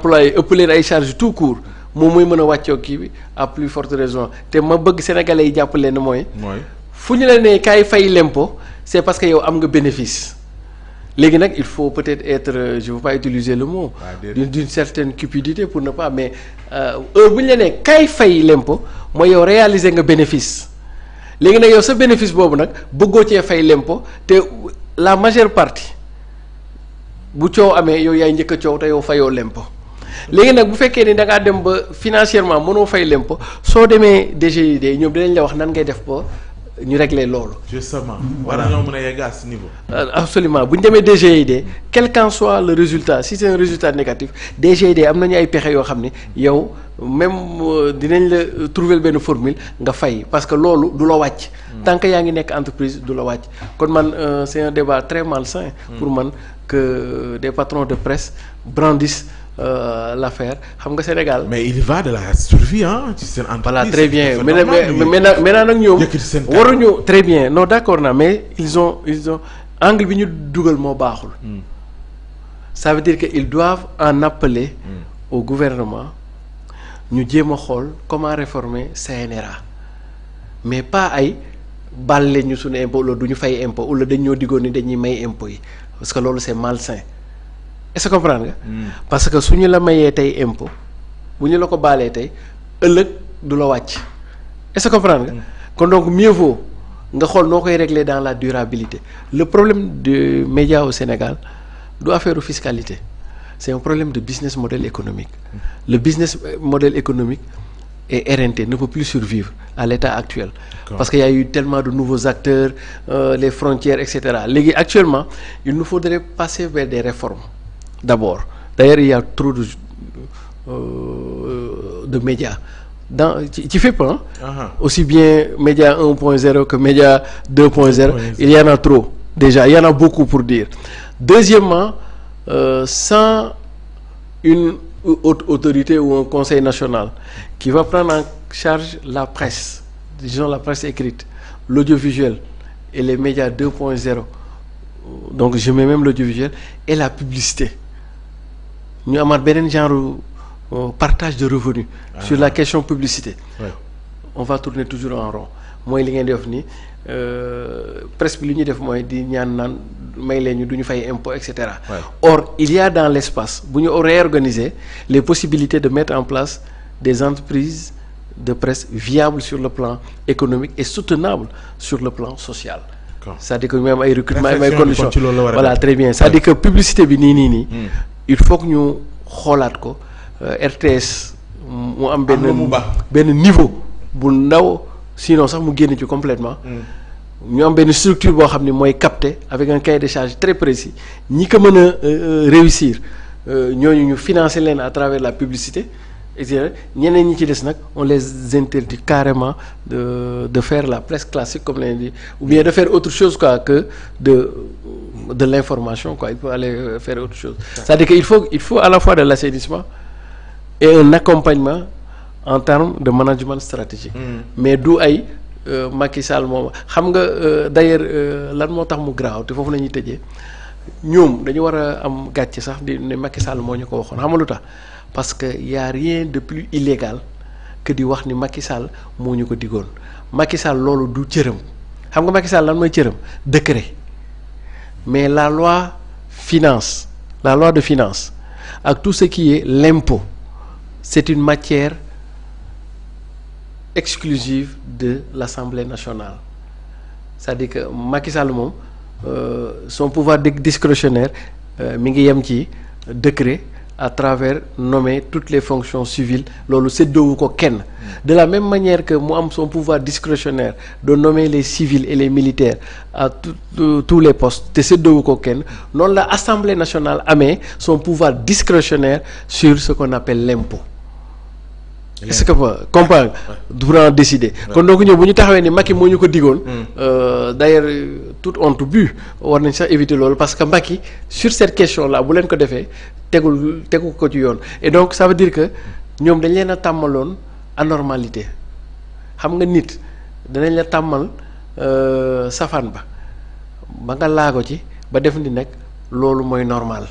employé ëpp leen ay charges tout court moom mooy mën a wàccoo kii bi à plus forte raison te ma bëgg sénégalais yi jàpp leen mooy. fu ñu la nee kaay fay l'impôt c'est parce que yow am nga bénéfice. léegi nag il faut peut-être être je veux pas utiliser le mot. d'une certaine cupidité pour ne pas mais bu ñu la nee kaay fay l'impôt mooy yow réaliser nga bénéfice. léegi nag yow sa bénéfice boobu nag bëggoo cee fay l'impôt te la majeure partie bu coow amee yow yaay njëkk a coow te yow fayoo l'impôt léegi nag bu fekkee ni da ngaa dem ba financièrement mënoo fay l'impôt soo demee DGID ñoom dinañ la wax nan ngay def ba ñu régler loolu. justement war nañoo mën a yegg à ce niveau. absolument bu ñu demee DGID quel qu'en soit le résultat si c'est un résultat négatif DGID am nañu ay pexe yoo xam ne yow même dinañ la trouver benn formule nga fay parce que loolu du la wàcc. tant que yaa ngi nekk entreprise du la wàcc kon man c'est un débat très malsain. pour man que des patrons de presse brandissent l'affaire xam nga Sénégal. mais il va de la survie ci seen entreprise. voilà très bien maintenant nag ñoom waruñu très bien non d'accord na mais ils ont angle bi ñu dugal moo baaxul. ça veut dire que ils doivent en appeler au gouvernement ñu jéem a xool comment réformer CNRA mais pas ay bàlle ñu suñu impôt wala du ñu fay impôt wala dañ ñoo diggoon ni dañuy may impôt yi parce que loolu c'est malsain. est-ce que comprendre nga. parce que su ñu la mayee tey impôt bu ñu la ko baalee tey ëllëg du la wàcc est-ce que comprendre nga. kon donc mieux vaut nga xool noo koy régler dans la durabilité le problème des médias au Sénégal du affaire fiscalité c'est un problème de business model économique. Le business model économique est éreinté, ne peut plus survivre à l'état actuel. Parce qu'il y a eu tellement de nouveaux acteurs, les frontières, etc. Léegi actuellement il nous faudrait passer vers des réformes. D'abord d'ailleurs il y a trop de médias ci fépp aussi bien média 1.0 que média 2.0 il y en a trop déjà il y en a beaucoup pour dire. Deuxièmement sans une haute autorité ou un conseil national qui va prendre en charge la presse, disons la presse écrite, l'audiovisuel et les médias 2.0, donc je mets même l'audiovisuel et la publicité. ñu amaat beneen genre partage de revenus sur la question publicité. On va tourner toujours en rond mooy li ngeen di def ni presse bi li ñuy def mooy di ñaan naan may leen ñu du ñu fay impôt et cetera. Or il y a dans l'espace bu ñu réorganiser les possibilités de mettre en place des entreprises de presse viables sur le plan économique et soutenables sur le plan social. C'est-à-dire que ñu am ay recrutement am ay conditions voilà très bien c'est-à-dire que publicité bi nii il faut que ñu xoolaat ko RTS mu am benn niveau bu ndaw sinon sax mu génn ci complètement ñu am benn structure boo xam ni mooy capter avec un cahier de charge très précis ñi ko mën a réussir ñooñu ñu financer leen à travers la publicité et cetera ñeneen ñi ci des nag on les interdit carrément de faire la presse classique comme l'on dit ou bien de faire autre chose quoi que de l'information quoi il faut aller faire autre chose c'est-à-dire que il faut à la fois de l'assainissement et un accompagnement en termes de management stratégique mais du ay Macky Sall moom xam nga d'ailleurs lan moo tax mu graaw te foofu la ñuy tëjee ñoom dañu war a am gàcce sax di ne Macky Sall moo ñu ko waxoon xam nga lu tax parce que y a rien de plus illégal que di wax ni Macky Sall moo ñu ko digoon Macky Sall loolu du cëram xam nga Macky Sall lan mooy cëram décret mais la loi de finance ak tout ce qui est l'impôt c'est une matière exclusive de l'Assemblée nationale c'est-à-dire que Macky Sall moom son pouvoir discrétionnaire mi ngi yem ci décret à travers nommer toutes les fonctions civiles loolu séddoowu ko kenn de la même manière que mu am son pouvoir discrétionnaire de nommer les civils et les militaires à tous les postes te séddoowu ko kenn noonu la Assemblée nationale amee son pouvoir discrétionnaire sur ce qu'on appelle l'impôt. Est-ce que comprendre durant décider kon donc ñëw bu ñu taxawee ni Macky moo ñu ko digoon d'ailleurs toute honte bu war nañ sax éviter loolu parce que Macky sur cette question là bu leen ko defee tegu ko ci yoon et donc ça veut dire que ñoom dañ leen a tàmmaloon anormalité xam nga nit danañ la tàmmal safaan ba nga laago ci ba def ni nag loolu mooy normal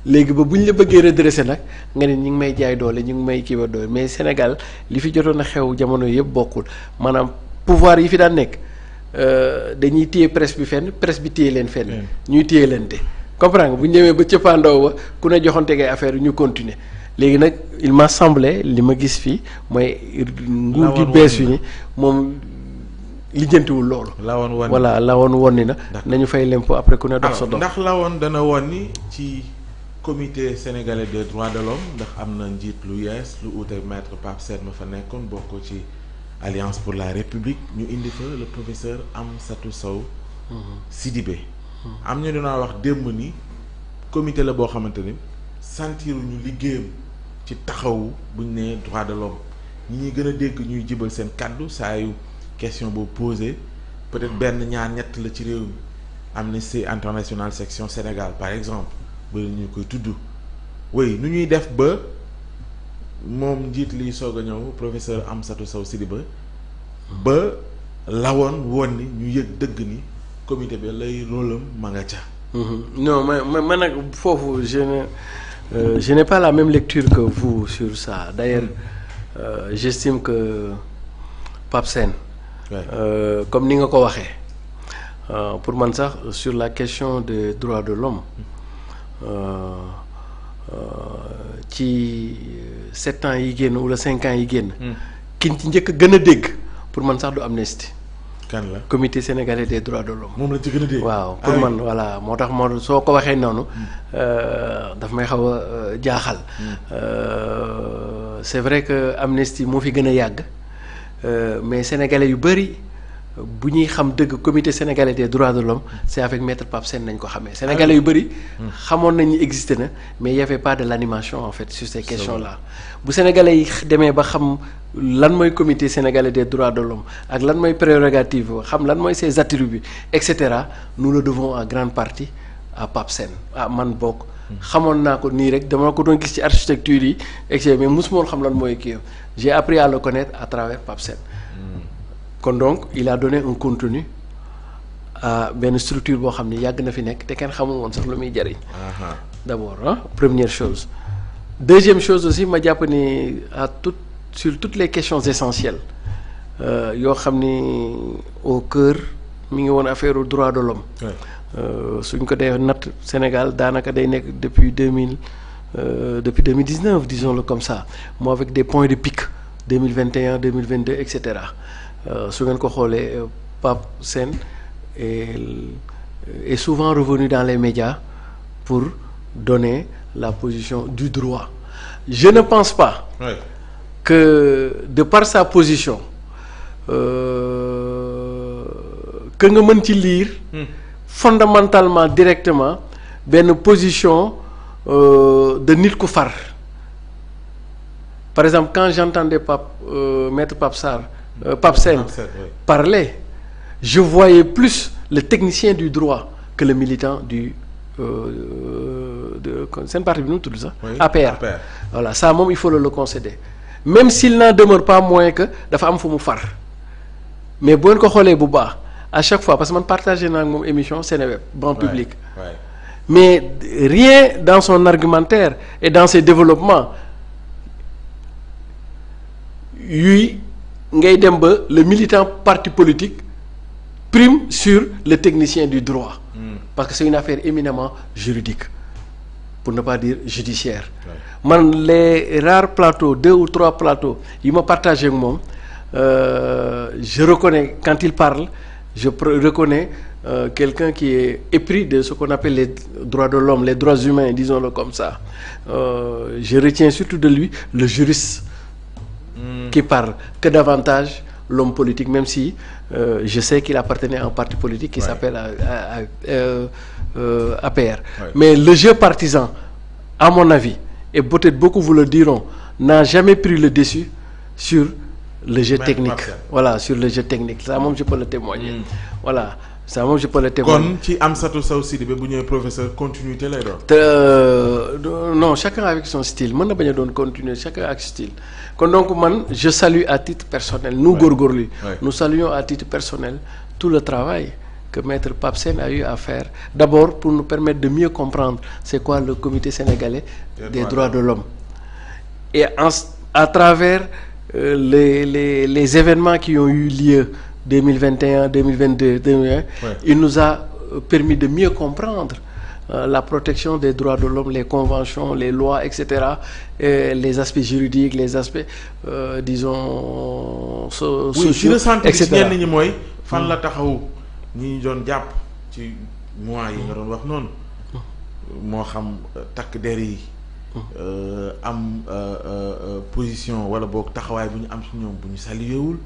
léegi ba bu ñu la bëggee redresser nag nga ne ñu ngi may jaay doole ñu ngi may kii ba doole mais Sénégal li fi jotoon a xew jamono yëpp bokkul maanaam pouvoir yi fi daan nekk dañuy téye presse bi fenn presse bi téye leen fenn. ñuy téye leen te comprendre nga bu ñu demee ba cëppaandaw ba ku ne joxante ngay affaire ñu continuer léegi nag il m'a semblé li ma gis fii mooy nguur gi bees fi ni moom lijjantiwul loolu. voilà lawoon wonni na. nañu fay lempo après ku ne dox sa dox. ndax lawoon dana wonni ci comité sénégalais des droits de l'homme ndax am na njiit lu yees lu uute maître Pape Sène ma fa nekkoon bokk ci Alliance pour la République ñu indi fa le professeur Amsatou Sow Sidibé. am ñu doon wax démb ni comité la boo xamante ni sentiruñu liggéeyam ci taxawu buñ ne droit de l'homme ñi ñuy gën a dégg ñuy jibal seen kàddu saa yu question boobu posé peut-être benn ñaar ñett la ci réew mi Amnesty International section Sénégal par exemple bari ñu koy tudd oui nu ñuy def ba moom njiit liy soog a ñëw professeur Amsatou Sow Sidibé ba lawoon woon ni ñu yëg dëgg ni comité bi lay rôlam ma nga ca. non man nag foofu je n'ai pas la même lecture que vous sur ça d'ailleurs j'estime que Pape Sène comme ni nga ko waxee pour man sax sur la question des droits de l'homme ci 7 ans yi génn wala 5 ans yi génn kin ci njëkk gën a dégg pour man sax du Amnesty kan la comité sénégalais des droits de l'homme moom la ci gën a dégg waaw pour man voilà moo tax moo soo ko waxee noonu daf may xaw a jaaxal c'est vrai que Amnesty moo fi gën a yàgg mais sénégalais yu bëri bu ñuy xam dëgg comité sénégalais des droits de l'homme c'est avec maître Pape Sène nañ ko xamee sénégalais yu bëri xamoon nañ ni existé na mais il y avait pas de l'animation en fait sur ces questions là bu sénégalais yi demee ba xam lan mooy comité sénégalais des droits de l'homme ak lan mooy prérogative xam lan mooy ses attributs et cetera nous le devons en grande partie à Pape Sène man bokk xamoon naa ko nii rek dama ko doon gis ci architecture yi et cetera mais mosuma woon xam lan mooy kii j'ai appris à le connaître à travers Pape Sène kon donc il a donné un contenu à benn structure boo xam ne yàgg na fi nekk te kenn xamul woon sax lu muy jariñ d'abord première chose deuxième chose aussi ma jàpp ni sur toutes les questions essentielles yoo xam ni au cœur mi ngi woon affaire droit de l'homme suñ ko dee natt Sénégal daanaka day nekk depuis 2019 disons-le comme ça moo avec des points de pic 2021 2022 et cetera su ngeen ko xoolee Pape Sène est souvent revenu dans les médias pour donner la position du droit. Je ne pense pas que de par sa position que nga mën ci lire fondamentalement directement benn position de nit ku far. Par exemple quand j'entendais maître Pape Sène parler, je voyais plus le technicien du droit que le militant du seen parti bi nu mu tudd sax APR. Voilà ça moom il faut le concéder même s'il n'en demeure pas moins que dafa am fu mu far mais boo leen ko xoolee bu baax à chaque fois parce que man partagé naa ak moom émission Seneweb banc public mais rien dans son argumentaire et dans ses développements yuy ngay dem ba le militant parti politique prime sur le technicien du droit parce que c'est une affaire éminemment juridique pour ne pas dire judiciaire man les rares plateaux 2 ou 3 plateaux yi ma partagé ak moom je reconnais quand il parle je reconnais quelqu'un qui est épris de ce qu'on appelle les droits de l'homme les droits humains disons-le comme ça je retiens surtout de lui le juriste qui parle que davantage l'homme politique même si je sais qu'il appartenait à un parti politique qui s'appelle APR mais le jeu partisan à mon avis et peut-être beaucoup vous le diront n'a jamais pris le dessus sur le jeu technique voilà sur le jeu technique ça moom je peux le témoigner voilà ça moom je peux le témoigner. kon ci Amsatou Sow Sidibé bu ñëwee professeur continuité lay doon. Non chacun avec son style mën na bañ a doon continuer chacun avec style kon donc man je salue à titre personnel nous góorgóorlu nous saluons à titre personnel tout le travail que Maître Pape Sène a eu à faire, d'abord pour nous permettre de mieux comprendre c'est quoi le comité sénégalais des droits de l'homme. Et à travers les événements qui ont eu lieu 2021, 2022, 2021, il nous a permis de mieux comprendre la protection des droits de l'homme, les conventions, les lois, etc., les aspects juridiques, les aspects, disons, sociaux, etc. ñi mooy fan la taxaw ñi doon jàpp ci mois yi nga doon wax noonu moo xam takk der yi am position wala boog taxawaay bu ñu am si ñoom bu ñu saluwul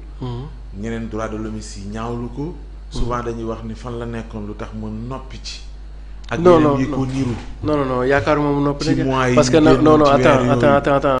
ñeneen droit de l'homme yi ñaawlu ko souvent dañuy wax ni fan la nekkoon lu tax mu noppi ci ak yeneen yi ko niru non yaakaaruma mu noppi parce que non attends